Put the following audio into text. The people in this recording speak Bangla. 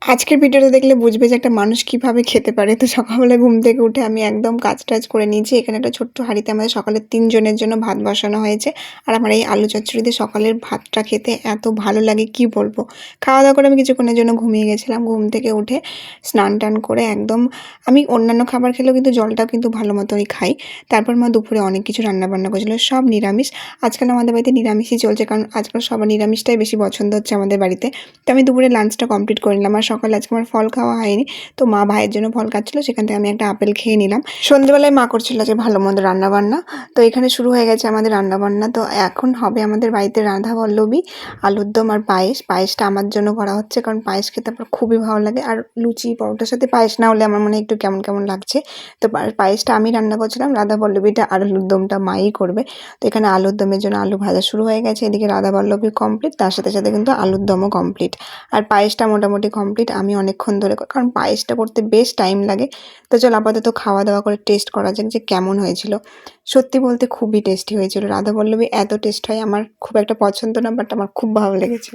আজকের ভিডিওটা দেখলে বুঝবে যে একটা মানুষ কিভাবে খেতে পারে। তো সকালবেলা ঘুম থেকে উঠে আমি একদম কাজ-টাজ করে নিয়েছি। এখানে একটা ছোট্ট হাঁড়িতে আমাদের সকালের ৩ জনের জন্য ভাত বসানো হয়েছে। আর আমার এই আলু চচ্চড়ি দিয়ে সকালের ভাতটা খেতে এত ভালো লাগে কি বলবো। খাওয়া-দাওয়া করে আমি কিছুক্ষণের জন্য ঘুমিয়ে গেছিলাম। ঘুম থেকে উঠে স্নান-টান করে একদম আমি অন্যান্য খাবার খেলেও কিন্তু জলটাও কিন্তু ভালো মতোই খাই। তারপর মা দুপুরে অনেক কিছু রান্না-বান্না করেছিল। সব নিরামিষ। আজকাল আমাদের বাড়িতে নিরামিষই চলছে কারণ আজকাল সবার নিরামিষটাই বেশি পছন্দ হচ্ছে আমাদের বাড়িতে। তো আমি দুপুরে লাঞ্চটা কমপ্লিট করে নিলাম। আর সকালে আজকে আমার ফল খাওয়া হয়নি। তো মা ভাইয়ের জন্য ফল কাটছিল, সেখান থেকে আমি একটা আপেল খেয়ে নিলাম। সন্ধ্যেবেলায় মা করছিল যে ভালো-মন্দ রান্নাবান্না। তো এখানে শুরু হয়ে গেছে আমাদের রান্নাবান্না। তো এখন হবে আমাদের বাড়িতে রাধাবল্লভী, আলুর দম আর পায়েস। পায়েসটা আমার জন্য করা হচ্ছে কারণ পায়েস খেতে আমার খুবই ভালো লাগে। আর লুচি, পরোটার সাথে পায়েস না হলে আমার মনে হয় একটু কেমন, কেমন লাগছে। তো পায়েসটা আমি রান্না করছিলাম, রাধাবল্লভীটা আর আলুর দমটা মাই করবে। তো এখানে আলুর দমের জন্য আলু ভাজা শুরু হয়ে গেছে। এদিকে রাধাবল্লভী কমপ্লিট, তার সাথে, সাথে কিন্তু আলুর দমও কমপ্লিট। আর পায়েসটা মোটামুটি কমপ্লিট। আমি অনেকক্ষণ ধরে কারণ পায়েসটা করতে বেশ টাইম লাগে। তো চল আপাতত খাওয়া-দাওয়া করে টেস্ট করা যাক যে কেমন হয়েছিল। সত্যি বলতে খুবই টেস্টি হয়েছিল। রাধাবল্লভী এত টেস্ট হয় আমার খুব একটা পছন্দ না, বাট আমার খুব ভালো লেগেছে।